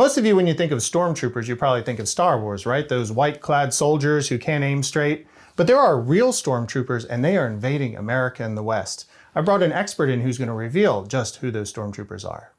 Most of you, when you think of stormtroopers, you probably think of Star Wars, right? Those white-clad soldiers who can't aim straight. But there are real stormtroopers, and they are invading America and the West. I brought an expert in who's going to reveal just who those stormtroopers are.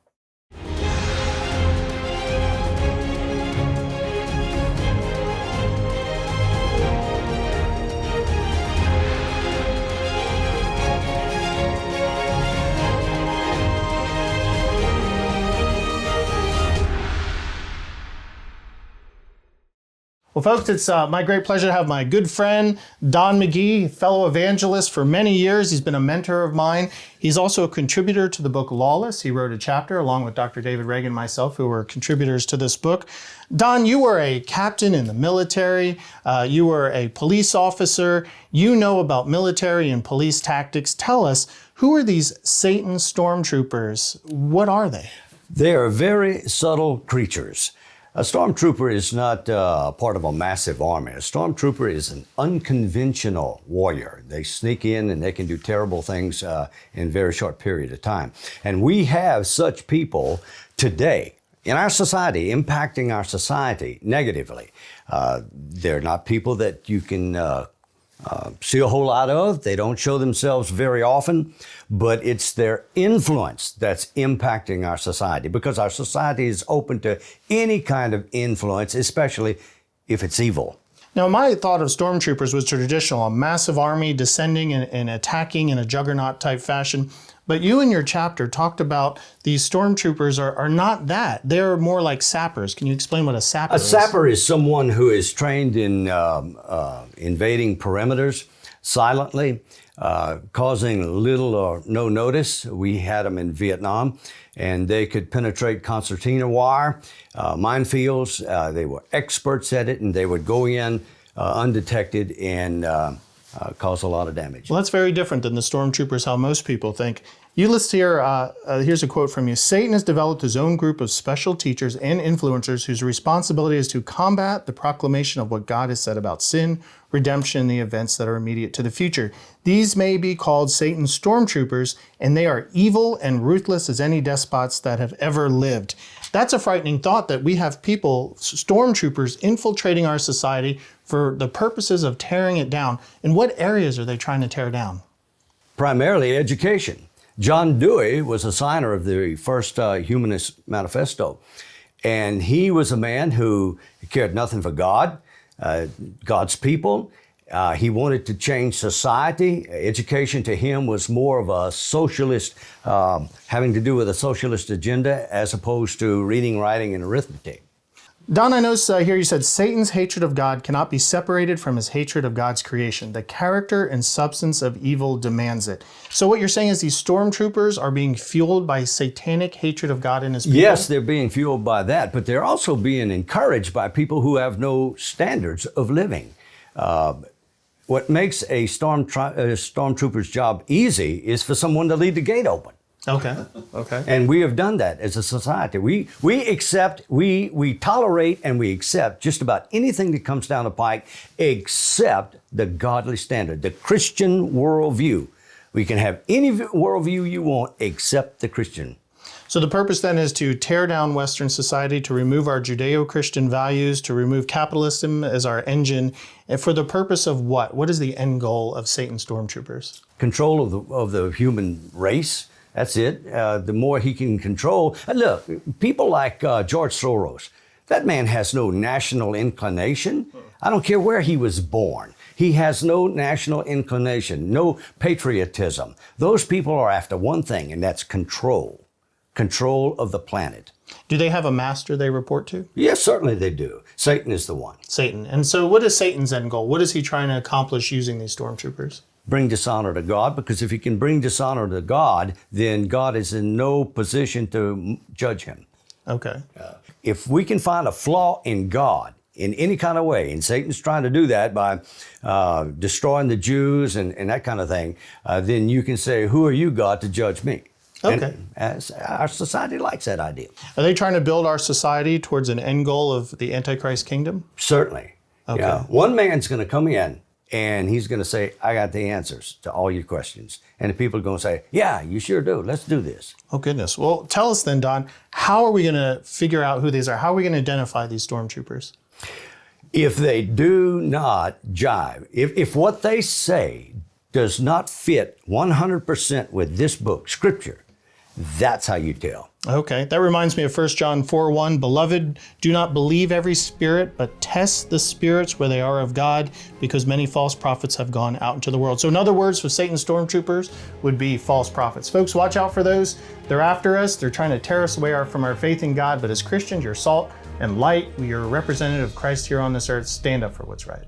Well, folks, it's my great pleasure to have my good friend, Don McGee, fellow evangelist for many years. He's been a mentor of mine. He's also a contributor to the book Lawless. He wrote a chapter along with Dr. David Reagan and myself, who were contributors to this book. Don, you were a captain in the military. You were a police officer. You know about military and police tactics. Tell us, who are these Satan stormtroopers? What are they? They are very subtle creatures. A stormtrooper is not part of a massive army. A stormtrooper is an unconventional warrior. They sneak in and they can do terrible things in a very short period of time. And we have such people today in our society, impacting our society negatively. They're not people that you can see a whole lot of. They don't show themselves very often, but it's their influence that's impacting our society, because our society is open to any kind of influence, especially if it's evil. Now, my thought of stormtroopers was traditional, a massive army descending and attacking in a juggernaut type fashion. But you in your chapter talked about these stormtroopers are not that. They're more like sappers. Can you explain what a sapper is? A sapper is someone who is trained in invading perimeters silently, causing little or no notice. We had them in Vietnam, and they could penetrate concertina wire, minefields. They were experts at it, and they would go in undetected and cause a lot of damage. Well, that's very different than the stormtroopers, how most people think. You list here, here's a quote from you. Satan has developed his own group of special teachers and influencers whose responsibility is to combat the proclamation of what God has said about sin, redemption, and the events that are immediate to the future. These may be called Satan's stormtroopers, and they are evil and ruthless as any despots that have ever lived. That's a frightening thought, that we have people, stormtroopers, infiltrating our society for the purposes of tearing it down. In what areas are they trying to tear down? Primarily education. John Dewey was a signer of the first Humanist Manifesto, and he was a man who cared nothing for God, God's people. He wanted to change society. Education to him was more of a socialist, having to do with a socialist agenda, as opposed to reading, writing, and arithmetic. Don, I noticed here you said Satan's hatred of God cannot be separated from his hatred of God's creation. The character and substance of evil demands it. So what you're saying is these stormtroopers are being fueled by satanic hatred of God and his people? Yes, they're being fueled by that, but they're also being encouraged by people who have no standards of living. What makes a stormtrooper's job easy is for someone to leave the gate open. Okay. And we have done that as a society. We tolerate and we accept just about anything that comes down the pike, except the godly standard, the Christian worldview. We can have any worldview you want except the Christian. So the purpose then is to tear down Western society, to remove our Judeo-Christian values, to remove capitalism as our engine, and for the purpose of what? What is the end goal of Satan's stormtroopers? Control of the human race. That's it. The more he can control. And look, people like George Soros, that man has no national inclination. I don't care where he was born. He has no national inclination, no patriotism. Those people are after one thing, and that's control. Control of the planet. Do they have a master they report to? Yes, certainly they do. Satan is the one. Satan. And so what is Satan's end goal? What is he trying to accomplish using these stormtroopers? Bring dishonor to God, because if he can bring dishonor to God, then God is in no position to judge him. Okay. If we can find a flaw in God in any kind of way, and Satan's trying to do that by destroying the Jews and that kind of thing, then you can say, who are you, God, to judge me? Okay. And our society likes that idea. Are they trying to build our society towards an end goal of the Antichrist kingdom? Certainly. Okay. Yeah. One man's going to come in and he's going to say, I got the answers to all your questions. And the people are going to say, yeah, you sure do. Let's do this. Oh, goodness. Well, tell us then, Don, how are we going to figure out who these are? How are we going to identify these stormtroopers? If they do not jive, if what they say does not fit 100% with this book, Scripture, that's how you tell. Okay, that reminds me of 1 John 4:1. Beloved, do not believe every spirit, but test the spirits where they are of God, because many false prophets have gone out into the world. So in other words, with Satan's stormtroopers would be false prophets. Folks, watch out for those. They're after us. They're trying to tear us away from our faith in God. But as Christians, you're salt and light. We are a representative of Christ here on this earth. Stand up for what's right.